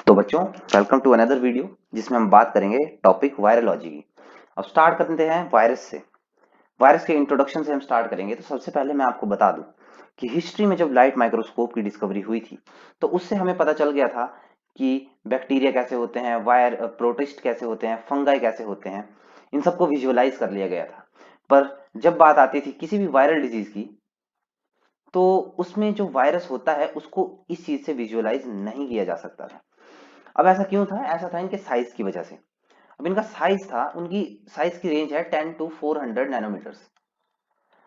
तो बच्चों, welcome to another video जिसमें हम बात करेंगे टॉपिक वायरोलॉजी की। अब स्टार्ट करते हैं वायरस से। वायरस के इंट्रोडक्शन से हम स्टार्ट करेंगे। तो सबसे पहले मैं आपको बता दूं कि हिस्ट्री में जब लाइट माइक्रोस्कोप की डिस्कवरी हुई थी तो उससे हमें पता चल गया था कि बैक्टीरिया कैसे होते हैं, प्रोटिस्ट कैसे होते हैं, फंगाई कैसे होते हैं। इन सबको विजुअलाइज कर लिया गया था। पर जब बात आती थी किसी भी वायरल डिजीज की, तो उसमें जो वायरस होता है उसको इस चीज से विजुअलाइज नहीं किया जा सकता था। अब ऐसा क्यों था? ऐसा था इनके साइज की वजह से। अब इनका साइज था, उनकी साइज की रेंज है 10 to 400 नैनोमीटर्स।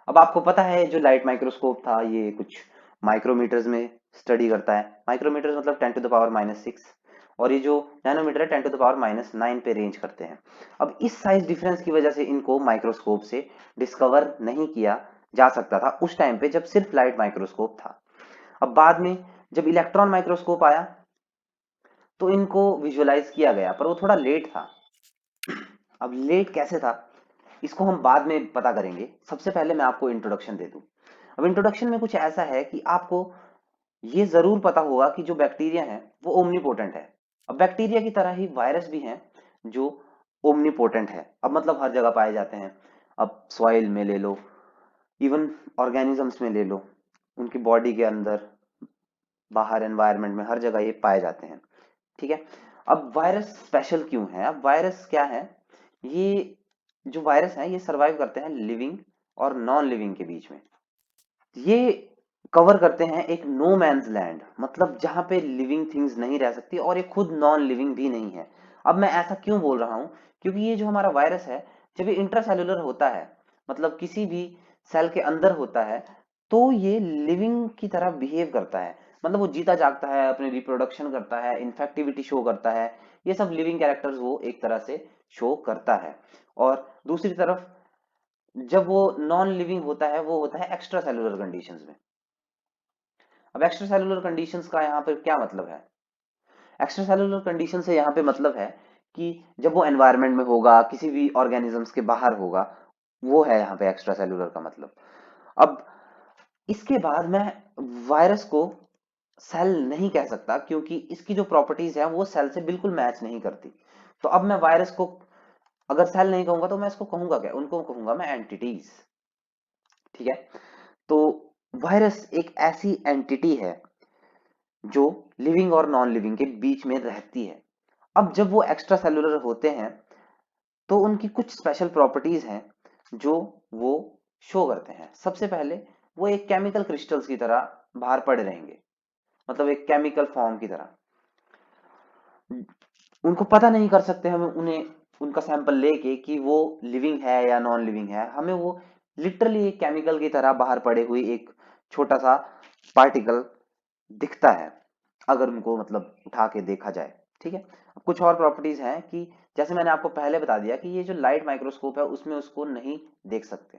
अब आपको पता है जो लाइट माइक्रोस्कोप था ये कुछ माइक्रोमीटर्स में स्टडी करता है। माइक्रोमीटर्स मतलब 10 to the power -6, और ये जो नैनोमीटर है 10 to the power -9 पे रेंज करते हैं। अब इस साइज डिफरेंस की वजह से इनको माइक्रोस्कोप से डिस्कवर नहीं किया जा सकता था उस टाइम पे जब सिर्फ लाइट माइक्रोस्कोप था। अब बाद में जब इलेक्ट्रॉन माइक्रोस्कोप आया तो इनको विजुअलाइज किया गया, पर वो थोड़ा लेट था। अब लेट कैसे था इसको हम बाद में पता करेंगे। सबसे पहले मैं आपको इंट्रोडक्शन दे दूं। अब इंट्रोडक्शन में कुछ ऐसा है कि आपको ये जरूर पता होगा कि जो बैक्टीरिया है वो ओमनीपोटेंट है। अब बैक्टीरिया की तरह ही वायरस भी हैं जो ओमनीपोटेंट है। अब मतलब हर जगह पाए जाते हैं। अब सॉइल में ले लो, इवन ऑर्गेनिजम्स में ले लो, उनकी बॉडी के अंदर, बाहर एनवायरनमेंट में, हर जगह ये पाए जाते हैं। ठीक है। अब वायरस स्पेशल क्यों है? अब वायरस क्या है? ये जो वायरस है ये सरवाइव करते हैं लिविंग और नॉन लिविंग के बीच में। ये कवर करते हैं एक नो मैन्स लैंड, मतलब जहां पे लिविंग थिंग्स नहीं रह सकती और ये खुद नॉन लिविंग भी नहीं है। अब मैं ऐसा क्यों बोल रहा हूं? क्योंकि ये जो हमारा वायरस है जब ये इंट्रासेलुलर होता है, मतलब किसी भी सेल के अंदर होता है, तो ये लिविंग की तरह बिहेव करता है। मतलब वो जीता जागता है, अपने रिप्रोडक्शन करता है, इन्फेक्टिविटी शो करता है। ये सब लिविंग कैरेक्टर्स वो एक तरह से शो करता है। और दूसरी तरफ जब वो नॉन लिविंग होता है वो होता है एक्स्ट्रा सेलुलर कंडीशंस में। अब एक्स्ट्रा सेलुलर कंडीशंस का यहाँ पर क्या मतलब है? एक्स्ट्रा सेलुलर कंडीशन से यहाँ पे मतलब है कि जब वो एनवायरनमेंट में होगा, किसी भी ऑर्गेनिजम्स के बाहर होगा, वो है यहाँ पे एक्स्ट्रा सेलुलर का मतलब। अब इसके बाद मैं वायरस को सेल नहीं कह सकता क्योंकि इसकी जो प्रॉपर्टीज है वो सेल से बिल्कुल मैच नहीं करती। तो अब मैं वायरस को अगर सेल नहीं कहूंगा तो मैं इसको कहूंगा क्या? उनको कहूंगा मैं एंटिटीज। ठीक है। तो वायरस एक ऐसी एंटिटी है जो लिविंग और नॉन लिविंग के बीच में रहती है। अब जब वो एक्स्ट्रा सेलुलर होते हैं तो उनकी कुछ स्पेशल प्रॉपर्टीज हैं जो वो शो करते हैं। सबसे पहले वो एक केमिकल क्रिस्टल्स की तरह बाहर पड़े रहेंगे, मतलब एक केमिकल फॉर्म की तरह। उनको पता नहीं कर सकते हम उन्हें, उनका सैंपल लेके कि वो लिविंग है या नॉन लिविंग है। हमें वो लिटरली एक केमिकल की तरह बाहर पड़े हुई एक छोटा सा पार्टिकल दिखता है अगर उनको मतलब उठा के देखा जाए। ठीक है। अब कुछ और प्रॉपर्टीज हैं कि जैसे मैंने आपको पहले बता दिया कि ये जो लाइट माइक्रोस्कोप है उसमें उसको नहीं देख सकते।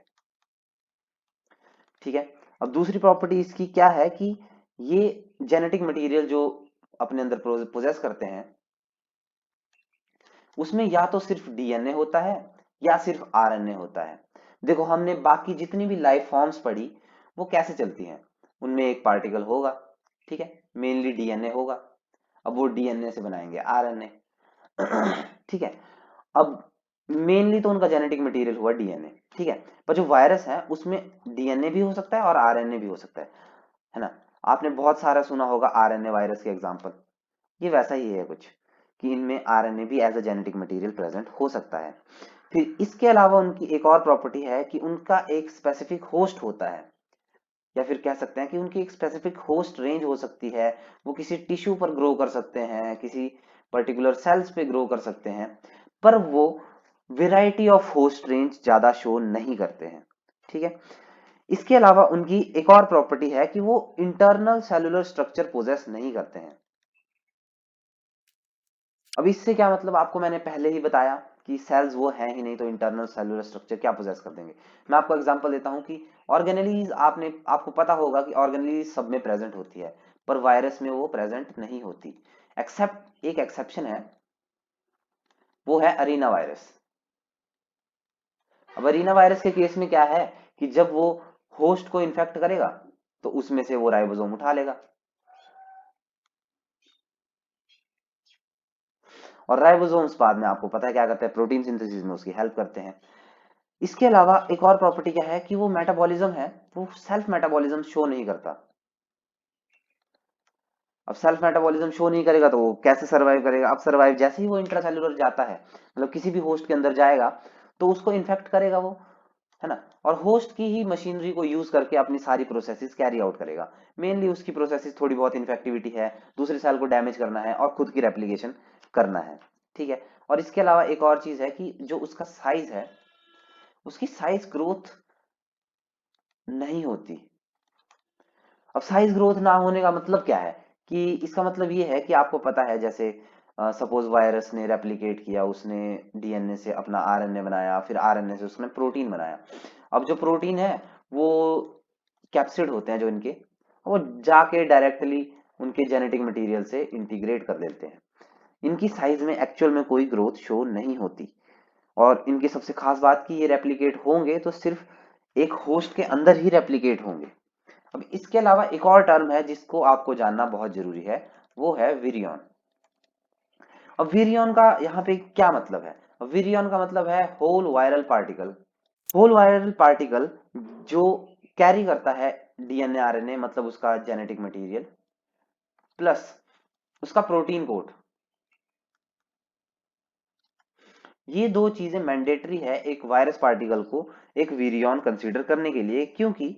ठीक है। अब दूसरी प्रॉपर्टी इसकी क्या है कि ये जेनेटिक मटेरियल जो अपने अंदर पोजेस करते हैं उसमें या तो सिर्फ डीएनए होता है या सिर्फ आरएनए होता है। देखो, हमने बाकी जितनी भी लाइफ फॉर्म्स पढ़ी वो कैसे चलती हैं, उनमें एक पार्टिकल होगा। ठीक है। मेनली डीएनए होगा। अब वो डीएनए से बनाएंगे आरएनए। ठीक है। अब मेनली तो उनका जेनेटिक मटेरियल हुआ डीएनए। ठीक है। पर जो वायरस है उसमें डीएनए भी हो सकता है और आरएनए भी हो सकता है ना? आपने बहुत सारा सुना होगा आरएनए वायरस के एग्जांपल। ये वैसा ही है कुछ, कि इनमें आरएनए भी as a genetic material present हो सकता है। फिर इसके अलावा उनकी एक और प्रॉपर्टी है कि उनका एक स्पेसिफिक होस्ट होता है, या फिर कह सकते हैं कि उनकी एक स्पेसिफिक होस्ट रेंज हो सकती है। वो किसी टिश्यू पर ग्रो कर सकते हैं, किसी पर्टिकुलर सेल्स पे ग्रो कर सकते हैं, पर वो वेराइटी ऑफ होस्ट रेंज ज्यादा शो नहीं करते हैं। ठीक है। इसके अलावा उनकी एक और प्रॉपर्टी है कि वो इंटरनल सेलुलर स्ट्रक्चर पोजेस नहीं करते हैं। अब इससे क्या मतलब, आपको मैंने पहले ही बताया कि सेल्स वो है ही नहीं तो इंटरनल सेलुलर स्ट्रक्चर क्या पोजेस कर देंगे। मैं आपको एग्जांपल देता हूं कि ऑर्गेनेलीज, आपको पता होगा कि ऑर्गेनेलीज सब में प्रेजेंट होती है, पर वायरस में वो प्रेजेंट नहीं होती। एक्सेप्ट एक एक्सेप्शन है, वो है अरीना वायरस। अब अरीना वायरस के केस में क्या है कि जब वो होस्ट को इन्फेक्ट करेगा तो उसमें से वो राइबोसोम उठा लेगा। और राइबोसोम्स बाद में आपको पता है क्या करते हैं, प्रोटीन सिंथेसिस में उसकी हेल्प करते हैं। इसके अलावा एक और प्रॉपर्टी क्या है कि वो मेटाबॉलिज्म है, वो सेल्फ मेटाबॉलिज्म शो नहीं करता। अब सेल्फ मेटाबॉलिज्म शो नहीं करेगा तो वो कैसे सरवाइव करेगा? अब सरवाइव जैसे ही वो इंट्रासेल्युलर जाता है, मतलब किसी भी होस्ट के अंदर जाएगा तो उसको इन्फेक्ट करेगा वो, है ना, और होस्ट की ही मशीनरी को यूज करके अपनी सारी प्रोसेसेस कैरी आउट करेगा। मेनली उसकी प्रोसेसेस थोड़ी बहुत इन्फेक्टिविटी है, दूसरे सेल को डैमेज करना है और खुद की रेप्लिकेशन करना है, ठीक है। और इसके अलावा एक और चीज है कि जो उसका साइज है, उसकी साइज ग्रोथ नहीं होती। अब साइज ग्रोथ ना होने का मतलब क्या है कि इसका मतलब ये है कि आपको पता है, जैसे सपोज वायरस ने रेप्लिकेट किया, उसने डीएनए से अपना आरएनए बनाया, फिर आरएनए से उसने प्रोटीन बनाया। अब जो प्रोटीन है वो कैप्सिड होते हैं जो इनके, वो जाके डायरेक्टली उनके जेनेटिक मटेरियल से इंटीग्रेट कर देते हैं। इनकी साइज में एक्चुअल में कोई ग्रोथ शो नहीं होती। और इनकी सबसे खास बात कि ये रेप्लिकेट होंगे तो सिर्फ एक होस्ट के अंदर ही रेप्लिकेट होंगे। अब इसके अलावा एक और टर्म है जिसको आपको जानना बहुत जरूरी है, वो है विरियन। अब विरियन का यहाँ पे क्या मतलब है? विरियन का मतलब है whole viral particle. Whole viral particle जो कैरी करता है डीएनए आरएनए, मतलब उसका जेनेटिक मटेरियल, प्लस उसका प्रोटीन कोड। ये दो चीजें मैंडेटरी है एक वायरस पार्टिकल को एक विरियन कंसीडर करने के लिए, क्योंकि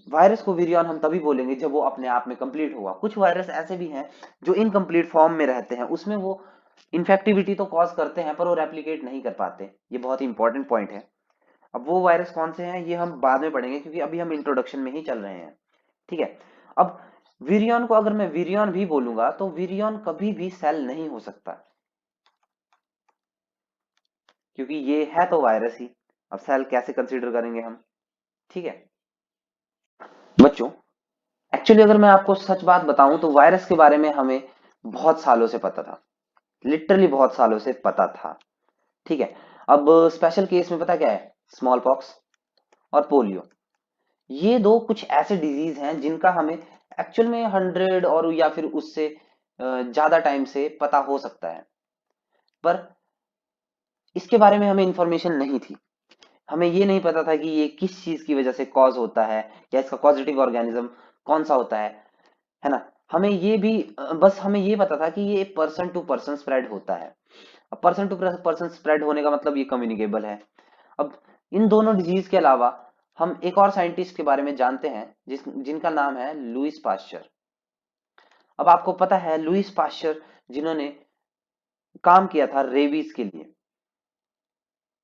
वायरस को विरियन हम तभी बोलेंगे जब वो अपने आप में कंप्लीट होगा। कुछ वायरस ऐसे भी हैं जो इनकम्प्लीट फॉर्म में रहते हैं, उसमें वो इन्फेक्टिविटी तो कॉज करते हैं पर वो रेप्लिकेट नहीं कर पाते। ये बहुत ही इंपॉर्टेंट पॉइंट है। अब वो वायरस कौन से हैं ये हम बाद में पढ़ेंगे, क्योंकि अभी हम इंट्रोडक्शन में ही चल रहे हैं, ठीक है। अब विरियन को अगर मैं विरियन भी बोलूंगा तो विरियन कभी भी सेल नहीं हो सकता, क्योंकि ये है तो वायरस ही। अब सेल कैसे कंसीडर करेंगे हम, ठीक है बच्चों। एक्चुअली अगर मैं आपको सच बात बताऊं तो वायरस के बारे में हमें बहुत सालों से पता था, लिटरली बहुत सालों से पता था, ठीक है। अब स्पेशल केस में पता क्या है, स्मॉल पॉक्स और पोलियो, ये दो कुछ ऐसे डिजीज हैं जिनका हमें एक्चुअल में 100 और या फिर उससे ज्यादा टाइम से पता हो सकता है, पर इसके बारे में हमें इंफॉर्मेशन नहीं थी। हमें ये नहीं पता था कि ये किस चीज की वजह से कॉज होता है या इसका कॉजेटिव ऑर्गेनिज्म कौन सा होता है ना। हमें ये भी बस हमें ये पता था कि ये पर्सन टू पर्सन स्प्रेड होता है। अब पर्सन टू पर्सन स्प्रेड होने का मतलब ये कम्युनिकेबल है। अब इन दोनों डिजीज के अलावा हम एक और साइंटिस्ट के बारे में जानते हैं जिनका नाम है लुईस पाश्चर। अब आपको पता है लुईस पाश्चर जिन्होंने काम किया था रेबीज के लिए,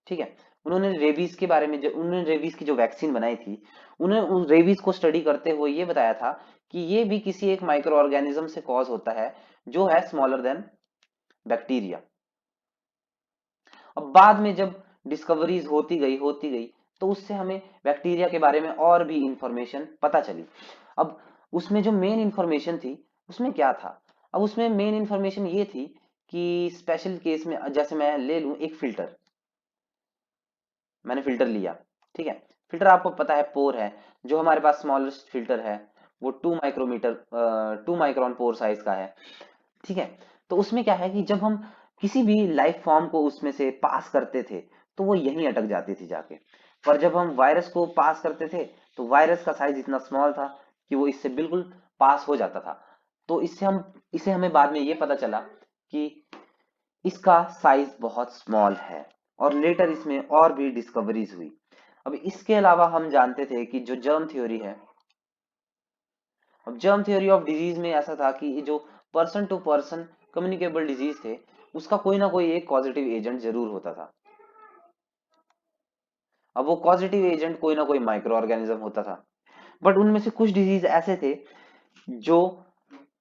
ठीक है। उन्होंने रेबीज के बारे में जो उन्होंने रेबीज की जो वैक्सीन बनाई थी, उन्होंने उस रेबीज को स्टडी करते हुए ये बताया था कि ये भी किसी एक माइक्रो ऑर्गेनिज्म से कॉज होता है जो है स्मॉलर देन बैक्टीरिया। अब बाद में जब डिस्कवरीज होती गई तो उससे हमें बैक्टीरिया के बारे में और भी इंफॉर्मेशन पता चली। अब उसमें जो मेन इंफॉर्मेशन थी उसमें क्या था? अब उसमें मेन इंफॉर्मेशन ये थी कि स्पेशल केस में जैसे मैं ले लूं एक फिल्टर, मैंने फिल्टर लिया, ठीक है। फिल्टर आपको पता है पोर है, जो हमारे पास स्मॉलेस्ट फिल्टर है वो 2 माइक्रोन पोर साइज का है, ठीक है। तो उसमें क्या है कि जब हम किसी भी लाइफ फॉर्म को उसमें से पास करते थे तो वो यहीं अटक जाती थी जाके। पर जब हम वायरस को पास करते थे तो वायरस का साइज इतना स्मॉल था कि वो इससे बिल्कुल पास हो जाता था। तो इसे हमें बाद में ये पता चला कि इसका साइज बहुत स्मॉल है, और लेटर इसमें और भी डिस्कवरीज हुई। अब इसके अलावा हम जानते थे कि जो जर्म थ्योरी है, अब जर्म थ्योरी ऑफ डिजीज में ऐसा था कि जो person to person communicable disease थे उसका कोई ना कोई एक पॉजिटिव एजेंट जरूर होता था। अब वो पॉजिटिव एजेंट कोई ना कोई माइक्रो ऑर्गेनिज्म होता था, बट उनमें से कुछ डिजीज ऐसे थे जो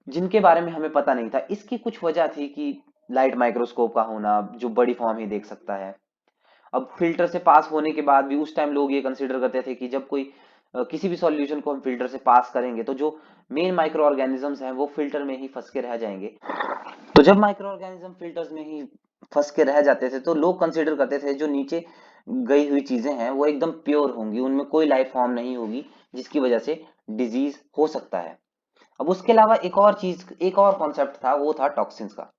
जिनके बारे में हमें पता नहीं था। इसकी कुछ वजह थी कि लाइट माइक्रोस्कोप का होना जो बड़ी फॉर्म ही देख सकता है। अब फिल्टर से पास होने के बाद भी उस टाइम लोग ये कंसीडर करते थे कि जब कोई किसी भी सॉल्यूशन को हम फिल्टर से पास करेंगे तो जो मेन माइक्रो ऑर्गेनिजम्स हैं वो फिल्टर में ही फंस के रह जाएंगे। तो जब माइक्रो ऑर्गेनिज्म फिल्टर्स में ही फंस के रह जाते थे तो लोग कंसीडर करते थे जो नीचे गई हुई चीजें हैं वो एकदम प्योर होंगी, उनमें कोई लाइफ फॉर्म नहीं होगी जिसकी वजह से डिजीज हो सकता है। अब उसके अलावा एक और कॉन्सेप्ट था, वो था टॉक्सिन्स का।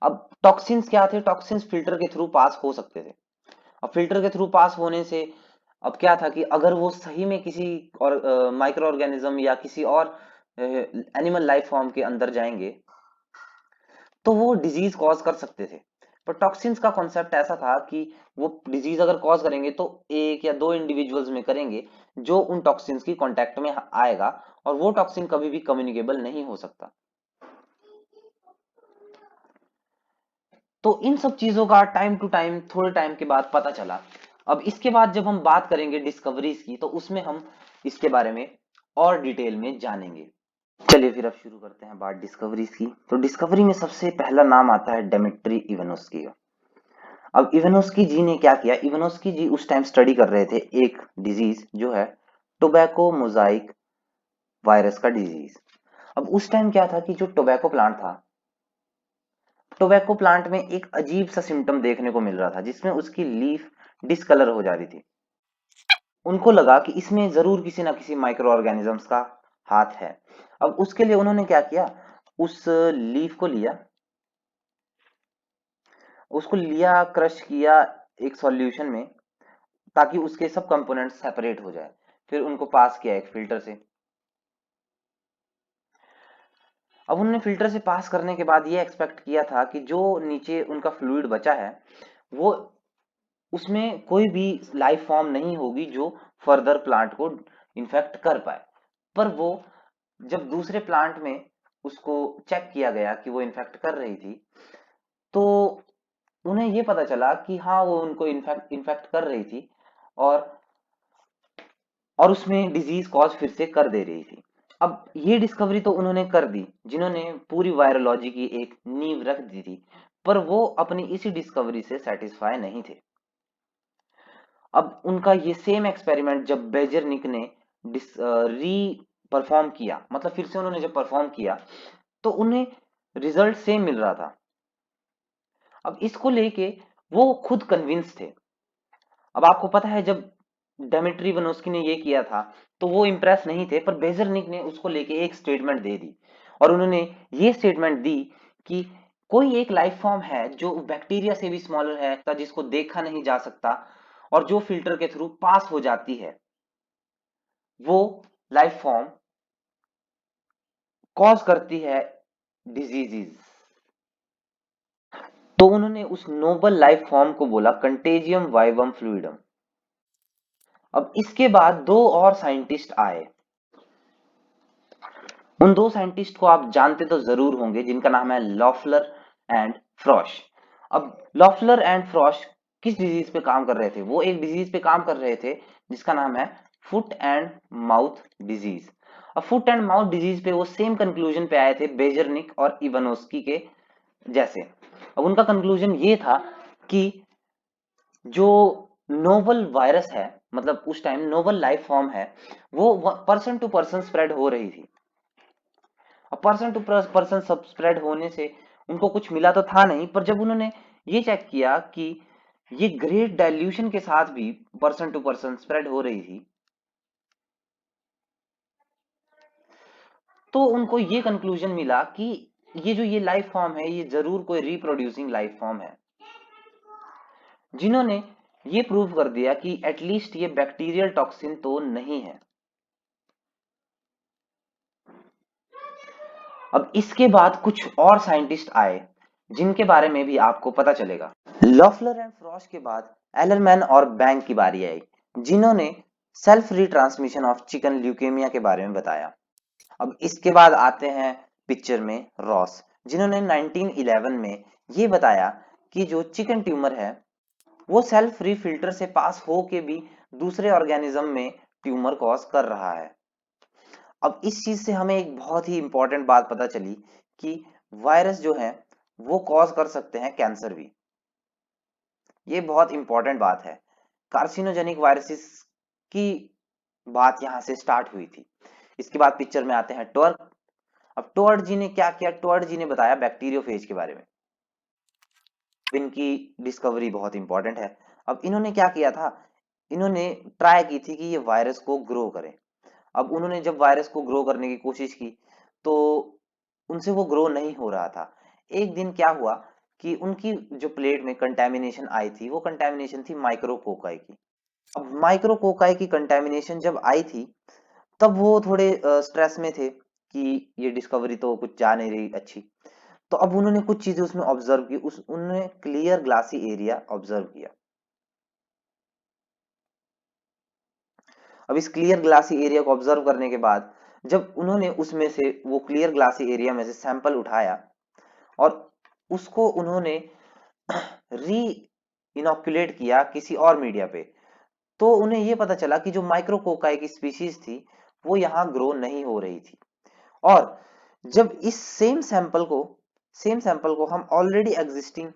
अब टॉक्सिन्स क्या थे? टॉक्सिन्स फिल्टर के थ्रू पास हो सकते थे। अब फिल्टर के थ्रू पास होने से अब क्या था कि अगर वो सही में किसी और माइक्रो ऑर्गेनिज्म या किसी और एनिमल लाइफ फॉर्म के अंदर जाएंगे तो वो डिजीज कॉज कर सकते थे। पर टॉक्सिन्स का कॉन्सेप्ट ऐसा था कि वो डिजीज अगर कॉज करेंगे तो एक या दो इंडिविजुअल्स में करेंगे जो उन टॉक्सिन्स की कांटेक्ट में आएगा, और वो टॉक्सिन कभी भी कम्युनिकेबल नहीं हो सकता। तो इन सब चीजों का टाइम टू टाइम, थोड़े टाइम के बाद पता चला। अब इसके बाद जब हम बात करेंगे डिस्कवरीज की, तो उसमें हम इसके बारे में और डिटेल में जानेंगे। चलिए फिर अब शुरू करते हैं बात डिस्कवरीज की। तो डिस्कवरी में सबसे पहला नाम आता है डेमेट्री इवानोस्की का। अब इवानोस्की जी ने क्या किया? इवानोस्की जी उस टाइम स्टडी कर रहे थे एक डिजीज जो है टोबैको मोजाइक वायरस का डिजीज। अब उस टाइम क्या था कि जो टोबैको प्लांट था, टोबैको प्लांट में एक अजीब सा सिम्टम देखने को मिल रहा था जिसमें उसकी लीफ डिसकलर हो जा रही थी। उनको लगा कि इसमें जरूर किसी ना किसी माइक्रो ऑर्गेनिजम्स का हाथ है। अब उसके लिए उन्होंने क्या किया? उस लीफ को लिया, उसको लिया, क्रश किया एक सॉल्यूशन में, ताकि उसके सब कंपोनेंट सेपरेट हो जाए। फिर उनको पास किया एक फिल्टर से। अब उन्होंने फिल्टर से पास करने के बाद ये एक्सपेक्ट किया था कि जो नीचे उनका फ्लूइड बचा है वो, उसमें कोई भी लाइफ फॉर्म नहीं होगी जो फर्दर प्लांट को इन्फेक्ट कर पाए। पर वो जब दूसरे प्लांट में उसको चेक किया गया कि वो इन्फेक्ट कर रही थी, तो उन्हें ये पता चला कि हाँ वो उनको इन्फेक्ट इन्फेक्ट कर रही थी, और उसमें डिजीज कॉज फिर से कर दे रही थी। अब ये डिस्कवरी तो उन्होंने कर दी जिन्होंने पूरी वायरोलॉजी की एक नींव रख दी थी, पर वो अपनी इसी डिस्कवरी से सेटिस्फाई नहीं थे। अब उनका ये सेम एक्सपेरिमेंट जब बेजरनिक ने री परफॉर्म किया, मतलब फिर से उन्होंने जब परफॉर्म किया, तो उन्हें रिजल्ट सेम मिल रहा था। अब इसको लेके वो खुद कन्विंस थे। अब आपको पता है जब डेमेट्री बनोस्की ने ये किया था तो वो इम्प्रेस नहीं थे, पर बेजरनिक ने उसको लेके एक स्टेटमेंट दे दी, और उन्होंने ये स्टेटमेंट दी कि कोई एक लाइफ फॉर्म है जो बैक्टीरिया से भी स्मॉलर है, जिसको देखा नहीं जा सकता और जो फिल्टर के थ्रू पास हो जाती है, वो लाइफ फॉर्म कॉज करती है डिजीजेस। तो उन्होंने उस नोबल लाइफ फॉर्म को बोला कंटेजियम वाइवम फ्लूइडम। अब इसके बाद दो और साइंटिस्ट आए। उन दो साइंटिस्ट को आप जानते तो जरूर होंगे, जिनका नाम है लॉफलर एंड फ्रॉश। अब लॉफलर एंड फ्रॉश किस डिजीज पे काम कर रहे थे? वो एक डिजीज पे काम कर रहे थे जिसका नाम है फुट एंड माउथ डिजीज। अब फुट एंड माउथ डिजीज पे वो सेम कंक्लूजन पे आए थे बेजरनिक और इवानोस्की के जैसे। अब उनका कंक्लूजन ये था कि जो नोवल वायरस है, मतलब उस टाइम नोवल लाइफ फॉर्म है, वो पर्सन टू पर्सन स्प्रेड हो रही थी। अब पर्सन टू पर्सन सब स्प्रेड होने से उनको कुछ मिला तो था नहीं, पर जब उन्होंने ये चेक किया कि ये ग्रेट डाइल्यूशन के साथ भी पर्सन टू पर्सन स्प्रेड हो रही थी, तो उनको ये कंक्लूजन मिला कि ये जो ये लाइफ फॉर्म है ये जरूर कोई रिप्रोड्यूसिंग लाइफ फॉर्म है, जिन्होंने ये प्रूव कर दिया कि एटलीस्ट ये बैक्टीरियल टॉक्सिन तो नहीं है। अब इसके बाद कुछ और साइंटिस्ट आए जिनके बारे में भी आपको पता चलेगा। लॉफलर एंड फ्रॉस्ट के बाद एलरमैन और बैंक की बारी आई, जिन्होंने self retransmission of chicken leukaemia के बारे में बताया। अब इसके बाद आते हैं पिक्चर में रॉस, जिन्होंने 1911 में ये बताया कि जो चिकन ट्यूमर है वो सेल्फ फ्री फिल्टर से पास हो के भी दूसरे ऑर्गेनिज्म में ट्यूमर कॉज कर रहा है। अब इस चीज से हमें एक बहुत ही इंपॉर्टेंट बात पता चली कि वायरस जो है वो कॉज कर सकते हैं कैंसर भी। ये बहुत इंपॉर्टेंट बात है। कार्सिनोजेनिक वायरसेस की बात यहां से स्टार्ट हुई थी। इसके बाद पिक्चर में आते हैं टोर्क। अब टोर्ट जी ने क्या किया? टोर्ट जी ने बताया बैक्टीरियोफेज के बारे में। इनकी डिस्कवरी बहुत इंपॉर्टेंट है। अब इन्होंने क्या किया था? इन्होंने ट्राई की थी कि ये वायरस को ग्रो करे। अब उन्होंने जब वायरस को ग्रो करने की कोशिश की तो उनसे वो ग्रो नहीं हो रहा था। एक दिन क्या हुआ कि उनकी जो प्लेट में कंटेमिनेशन आई थी वो कंटेमिनेशन थी माइक्रोकोकाई की। अब माइक्रोकोकाई की कंटेमिनेशन जब आई थी तब वो थोड़े स्ट्रेस में थे कि ये डिस्कवरी तो कुछ जा नहीं रही अच्छी। तो अब उन्होंने कुछ चीजें उसमें ऑब्जर्व की, उस उन्होंने क्लियर ग्लासी एरिया ऑब्जर्व किया। अब इस क्लियर ग्लासी एरिया को ऑब्जर्व करने के बाद जब उन्होंने उसमें से वो क्लियर ग्लासी एरिया में से सैंपल उठाया और उसको उन्होंने री इनोकुलेट किया किसी और मीडिया पे, तो उन्हें ये पता चला कि जो माइक्रोकोकाई की स्पीशीज थी वो यहाँ ग्रो नहीं हो रही थी। और जब इस सेम सैंपल को हम ऑलरेडी एग्जिस्टिंग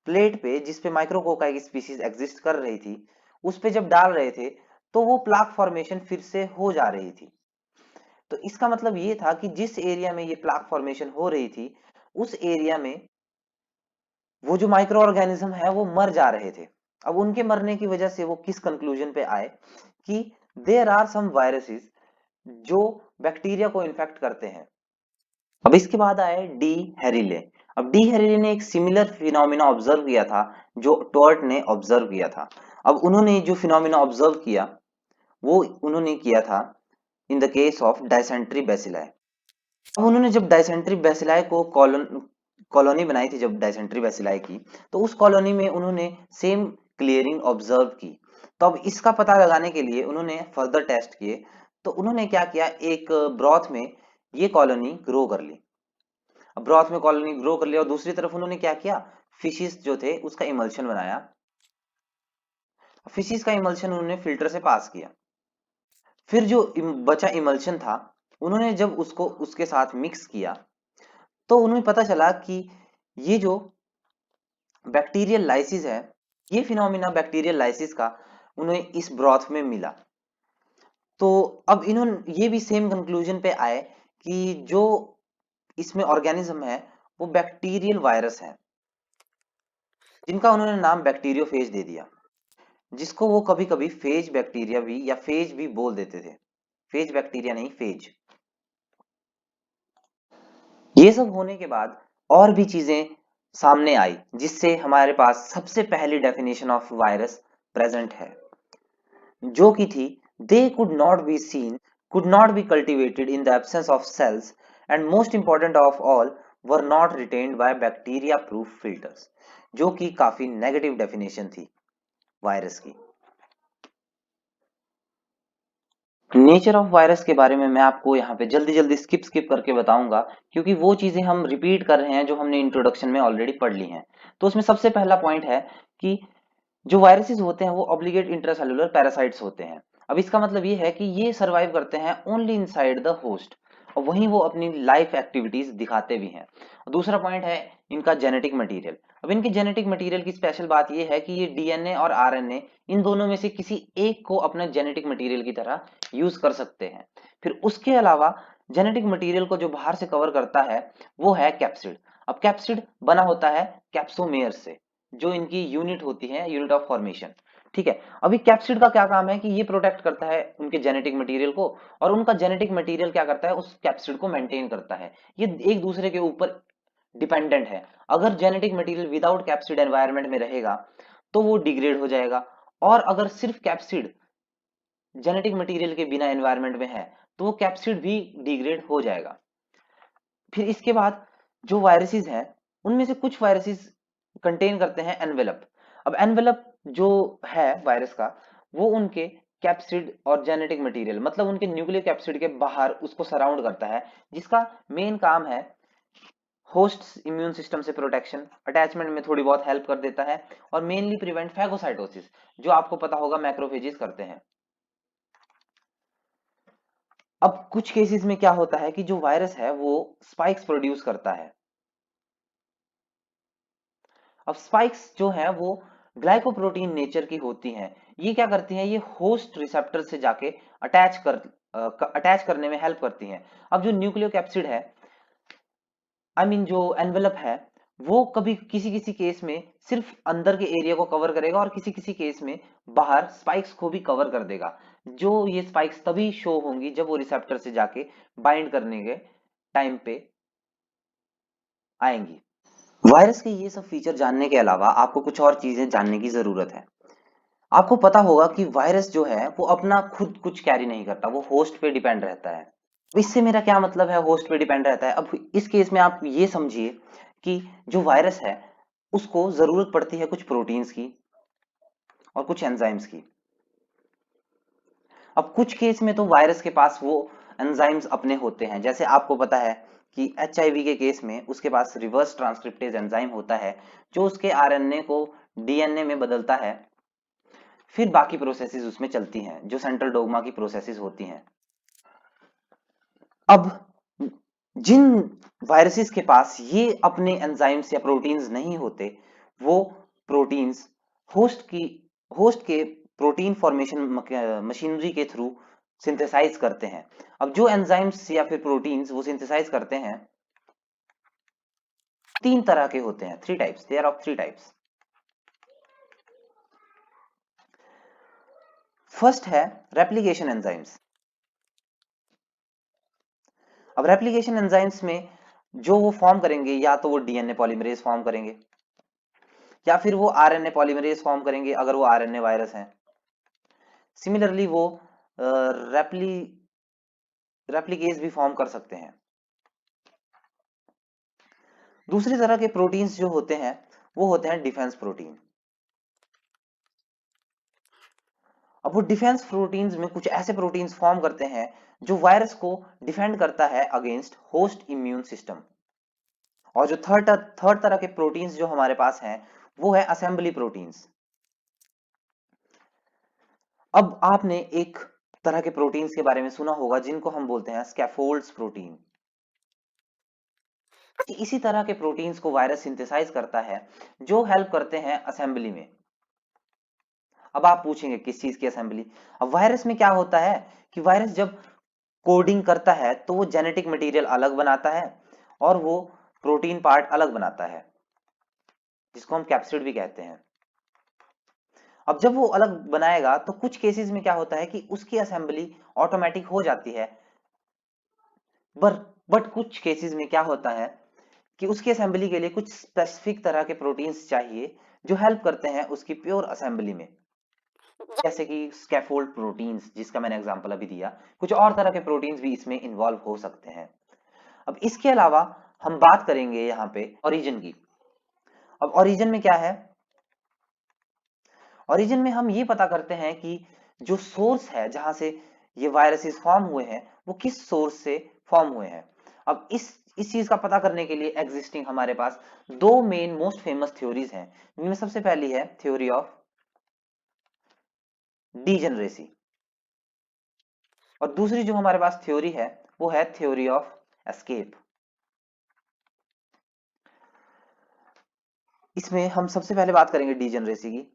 प्लेट पे जिस पे माइक्रोकोकाई की स्पीशीज एग्जिस्ट कर रही थी उस पे जब डाल रहे थे तो वो प्लाक फॉर्मेशन फिर से हो जा रही थी। तो इसका मतलब ये था कि जिस एरिया में ये प्लाक फॉर्मेशन हो रही थी उस एरिया में वो जो माइक्रो ऑर्गेनिज्म है वो मर जा रहे थे। अब उनके मरने की वजह से वो किस कंक्लूजन पे आए कि देयर आर सम वायरसेस जो बैक्टीरिया को इन्फेक्ट करते हैं। अब इसके बाद आए डी हेरिले। अब डी हेरिले ने एक सिमिलर फिनोमिना ऑब्जर्व किया था जो टॉर्ट ने ऑब्जर्व किया था। अब उन्होंने जो फिनोमिना ऑब्जर्व किया वो उन्होंने किया था in the case of dysentery bacilli. अब उन्होंने जब डायसेंट्री बेसिलाई को कॉलोनी बनाई थी, जब डायसेंट्री बेसिलाई की, तो उस कॉलोनी में उन्होंने सेम क्लियरिंग ऑब्जर्व की। तो अब इसका पता लगाने के लिए उन्होंने फर्दर टेस्ट किए। तो उन्होंने क्या किया, एक ब्रॉथ में ये कॉलोनी ग्रो कर ली। अब ब्रॉथ में कॉलोनी ग्रो कर लिया और दूसरी तरफ उन्होंने क्या किया, फिशिस जो थे उसका इमल्शन बनाया। फिशिस का इमल्शन उन्होंने फिल्टर से पास किया। फिर जो बचा इमल्शन था उन्होंने जब उसको उसके साथ मिक्स किया तो उन्हें पता चला कि ये जो बैक्टीरियल लाइसिस है, ये फिनोमिना बैक्टीरियल लाइसिस का उन्हें इस ब्रॉथ में मिला। तो अब इन्होंने ये भी सेम कंक्लूजन पे आए कि जो इसमें ऑर्गेनिज्म है वो बैक्टीरियल वायरस है, जिनका उन्होंने नाम बैक्टीरियोफेज दे दिया, जिसको वो कभी कभी फेज बैक्टीरिया भी या फेज भी बोल देते थे। फेज बैक्टीरिया नहीं, फेज। ये सब होने के बाद और भी चीजें सामने आई जिससे हमारे पास सबसे पहली डेफिनेशन ऑफ वायरस प्रेजेंट है, जो की थी they could not be seen, could not be cultivated in the absence of cells and most important of all were not retained by bacteria proof filters, जो कि काफी नेगेटिव डेफिनेशन थी virus की। Nature of virus के बारे में मैं आपको यहाँ पे जल्दी जल्दी स्किप करके बताऊंगा, क्योंकि वो चीजें हम रिपीट कर रहे हैं जो हमने इंट्रोडक्शन में ऑलरेडी पढ़ ली हैं। तो उसमें सबसे पहला पॉइंट है कि जो वायरसेस होते हैं वो ऑब्लिगेट इंट्रासेलुलर पैरासाइट्स होते हैं। अब इसका मतलब ये है कि ये सर्वाइव करते हैं ओनली इनसाइड द होस्ट और वहीं वो अपनी लाइफ एक्टिविटीज दिखाते भी हैं। दूसरा पॉइंट है इनका जेनेटिक मटेरियल। अब इनके जेनेटिक मटेरियल की स्पेशल बात ये है कि ये डीएनए और आरएनए इन दोनों में से किसी एक को अपना जेनेटिक मटेरियल की तरह यूज कर सकते हैं। फिर उसके अलावा जेनेटिक मटेरियल को जो बाहर से कवर करता है वो है कैप्सिड। अब कैप्सिड बना होता है कैप्सोमेयर से, जो इनकी यूनिट होती है, यूनिट ऑफ फॉर्मेशन। ठीक है, अभी कैप्सिड का क्या काम है कि ये प्रोटेक्ट करता है उनके जेनेटिक मटेरियल को और उनका जेनेटिक मटेरियल क्या करता है, उस कैप्सिड को मेंटेन करता है। ये एक दूसरे के ऊपर डिपेंडेंट है। अगर genetic material without capsid environment में रहेगा तो वो डिग्रेड हो जाएगा, और अगर सिर्फ कैप्सिड जेनेटिक मटेरियल के बिना एनवायरनमेंट में है तो वो कैप्सिड भी डिग्रेड हो जाएगा। फिर इसके बाद जो वायरसेस हैं उनमें से कुछ वायरसेस कंटेन करते हैं एनवेलप। अब एनवेलप जो है वायरस का वो उनके कैप्सिड और जेनेटिक मटेरियल मतलब उनके न्यूक्लियर कैप्सिड के बाहर उसको सराउंड करता है, जिसका मेन काम है होस्ट इम्यून सिस्टम से प्रोटेक्शन, अटैचमेंट में थोड़ी बहुत हेल्प कर देता है और मेनली प्रिवेंट फैगोसाइटोसिस, जो आपको पता होगा मैक्रोफेजेस करते हैं। अब कुछ केसेस में क्या होता है कि जो वायरस है वो स्पाइक्स प्रोड्यूस करता है। अब स्पाइक्स जो है वो ग्लाइकोप्रोटीन नेचर की होती हैं। ये क्या करती हैं, ये होस्ट रिसेप्टर से जाके अटैच करने में हेल्प करती हैं। अब जो न्यूक्लियोकैप्सिड है, जो एनवेलप है, वो कभी किसी किसी केस में सिर्फ अंदर के एरिया को कवर करेगा और किसी किसी केस में बाहर स्पाइक्स को भी कवर कर देगा। जो ये स्पाइक्स तभी शो होंगी जब वो रिसेप्टर से जाके बाइंड करने के टाइम पे आएंगी। वायरस के ये सब फीचर जानने के अलावा आपको कुछ और चीजें जानने की जरूरत है। आपको पता होगा कि वायरस जो है वो अपना खुद कुछ कैरी नहीं करता, वो होस्ट पे डिपेंड रहता है। इससे मेरा क्या मतलब है, होस्ट पे डिपेंड रहता है। अब इस केस में आप ये समझिए कि जो वायरस है उसको जरूरत पड़ती है कुछ प्रोटीन्स की और कुछ एंजाइम्स की। अब कुछ केस में तो वायरस के पास वो एंजाइम्स अपने होते हैं, जैसे आपको पता है कि एचआईवी के केस में उसके पास रिवर्स ट्रांसक्रिप्टेज एंजाइम होता है जो उसके आरएनए को डीएनए में बदलता है। फिर बाकी प्रोसेसेस उसमें चलती हैं जो सेंट्रल डोग्मा की प्रोसेसेस होती हैं। अब जिन वायरसेस के पास ये अपने एंजाइम्स या प्रोटीन्स नहीं होते, वो प्रोटीन्स होस्ट की होस्ट के प्रोटीन फॉर्मेशन मशीनरी के थ्रू सिंथेसाइज करते हैं। अब जो एंजाइम्स या फिर प्रोटीन्स वो सिंथेसाइज करते हैं तीन तरह के होते हैं, three types, they are of three types. First है रेप्लिकेशन एंजाइम्स। अब रेप्लिकेशन एंजाइम्स में जो वो फॉर्म करेंगे या तो वो डीएनए पॉलीमरेज फॉर्म करेंगे या फिर वो आरएनए पॉलीमरेज फॉर्म करेंगे अगर वो आरएनए वायरस है। सिमिलरली वो रेप्ली रेप्लिकेज भी फॉर्म कर सकते हैं। दूसरी तरह के प्रोटीन्स जो होते हैं वो होते हैं डिफेंस प्रोटीन। अब वो डिफेंस प्रोटीन्स में कुछ ऐसे प्रोटीन्स फॉर्म करते हैं जो वायरस को डिफेंड करता है अगेंस्ट होस्ट इम्यून सिस्टम। और जो थर्ड तरह के प्रोटीन्स जो हमारे पास हैं वो है असेंबली प्रोटीन्स। अब आपने एक तरह के प्रोटीन्स के बारे में सुना होगा जिनको हम बोलते हैं स्कैफोल्ड्स प्रोटीन। इसी तरह के प्रोटीन्स को वायरस सिंथेसाइज करता है जो हेल्प करते हैं असेंबली में। अब आप पूछेंगे किस चीज की असेंबली। अब वायरस में क्या होता है कि वायरस जब कोडिंग करता है तो वो जेनेटिक मटेरियल अलग बनाता है और वो प्रोटीन पार्ट अलग बनाता है जिसको हम कैप्सिड भी कहते हैं। अब जब वो अलग बनाएगा तो कुछ केसेस में क्या होता है कि उसकी असेंबली ऑटोमेटिक हो जाती है। बट कुछ केसेस में क्या होता है कि उसकी असेंबली के लिए कुछ स्पेसिफिक तरह के प्रोटीन्स चाहिए जो हेल्प करते हैं उसकी प्योर असेंबली में, जैसे कि स्कैफोल्ड प्रोटीन्स जिसका मैंने एग्जांपल अभी दिया। कुछ और तरह के प्रोटीन्स भी इसमें इन्वॉल्व हो सकते हैं। अब इसके अलावा हम बात करेंगे यहाँ पे ओरिजिन की। अब ओरिजिन में क्या है, ओरिजिन में हम ये पता करते हैं कि जो सोर्स है जहां से ये वायरसेस फॉर्म हुए हैं वो किस सोर्स से फॉर्म हुए हैं। अब इस चीज का पता करने के लिए एग्जिस्टिंग हमारे पास दो मेन मोस्ट फेमस थ्योरीज हैं, जिनमें सबसे पहली है थ्योरी ऑफ डीजेनरेसी और दूसरी जो हमारे पास थ्योरी है वो है थ्योरी ऑफ एस्केप। इसमें हम सबसे पहले बात करेंगे डीजेनरेसी की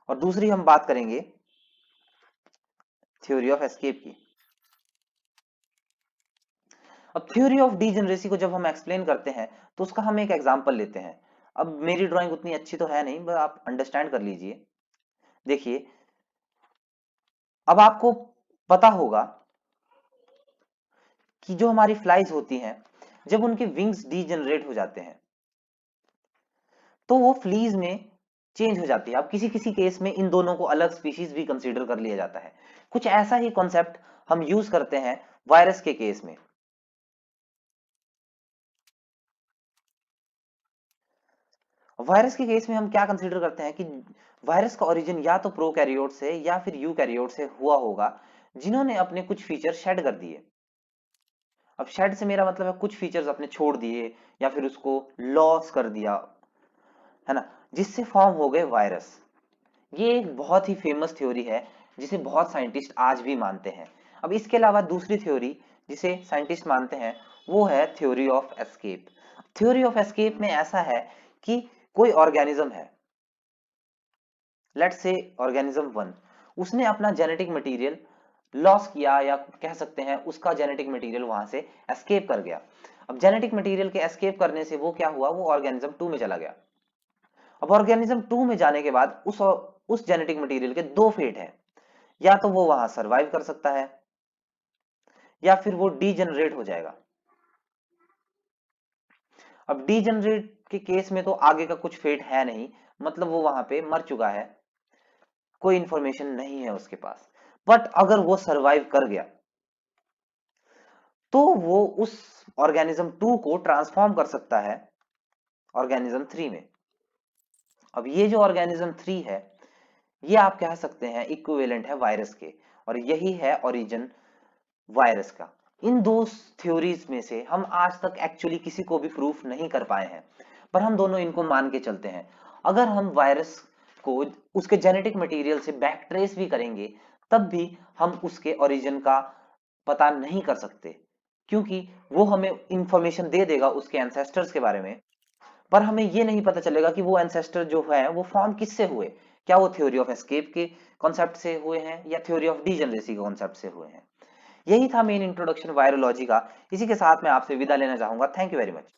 और दूसरी हम बात करेंगे थ्योरी ऑफ एस्केप की। अब थ्योरी ऑफ डीजेनरेसी को जब हम एक्सप्लेन करते हैं तो उसका हम एक एग्जांपल लेते हैं। अब मेरी ड्राइंग उतनी अच्छी तो है नहीं, बस आप अंडरस्टैंड कर लीजिए। देखिए, अब आपको पता होगा कि जो हमारी फ्लाइज होती हैं जब उनके विंग्स डीजेनरेट हो जाते हैं तो वो फ्लीज में चेंज हो जाती है। अब किसी किसी केस में इन दोनों को अलग स्पीशीज भी कंसीडर कर लिया जाता है। कुछ ऐसा ही कॉन्सेप्ट हम यूज करते हैं वायरस के केस में। वायरस के केस में हम क्या कंसीडर करते हैं कि वायरस का ओरिजिन या तो प्रोकैरियोट से या फिर यूकैरियोट से हुआ होगा जिन्होंने अपने कुछ फीचर शेड कर दिए। अब शेड से मेरा मतलब है कुछ फीचर्स अपने छोड़ दिए या फिर उसको लॉस कर दिया, है ना, जिससे फॉर्म हो गए वायरस। ये एक बहुत ही फेमस थ्योरी है जिसे बहुत साइंटिस्ट आज भी मानते हैं। अब इसके अलावा दूसरी थ्योरी जिसे साइंटिस्ट मानते हैं वो है theory of escape. Theory of escape में ऐसा है कि कोई ऑर्गेनिज्म है, लेट्स से ऑर्गेनिज्म वन, उसने अपना जेनेटिक मटेरियल लॉस किया या कह सकते हैं उसका जेनेटिक मटेरियल वहां से एस्केप कर गया। अब जेनेटिक मटेरियल के एस्केप करने से वो क्या हुआ, वो ऑर्गेनिज्म टू में चला गया। अब ऑर्गेनिज्म टू में जाने के बाद उस जेनेटिक मटेरियल के दो फेट हैं। या तो वो वहां सरवाइव कर सकता है या फिर वो डीजनरेट हो जाएगा। अब डीजनरेट के केस में तो आगे का कुछ फेट है नहीं, मतलब वो वहां पे मर चुका है, कोई इंफॉर्मेशन नहीं है उसके पास। बट अगर वो सरवाइव कर गया तो वो उस ऑर्गेनिज्म 2 को ट्रांसफॉर्म कर सकता है ऑर्गेनिज्म 3 में। अब ये जो ऑर्गेनिज्म 3 है, ये आप कह सकते हैं इक्विवेलेंट है वायरस के, और यही है ओरिजिन वायरस का। इन दो थ्योरीज में से हम आज तक एक्चुअली किसी को भी प्रूफ नहीं कर पाए हैं, पर हम दोनों इनको मान के चलते हैं। अगर हम वायरस को उसके जेनेटिक मटेरियल से बैक ट्रेस भी करेंगे, तब भी हम उसके ओरिजिन का पता नहीं कर सकते, क्योंकि वो हमें इंफॉर्मेशन दे देगा उसके एंसेस्टर्स के बारे में, पर हमें ये नहीं पता चलेगा कि वो एंसेस्टर जो है वो फॉर्म किससे हुए। क्या वो थ्योरी ऑफ एस्केप के कॉन्सेप्ट से हुए हैं या थ्योरी ऑफ डीजनरेसी के कॉन्सेप्ट से हुए हैं। यही था मेन इंट्रोडक्शन वायरोलॉजी का। इसी के साथ मैं आपसे विदा लेना चाहूंगा। Thank you very much.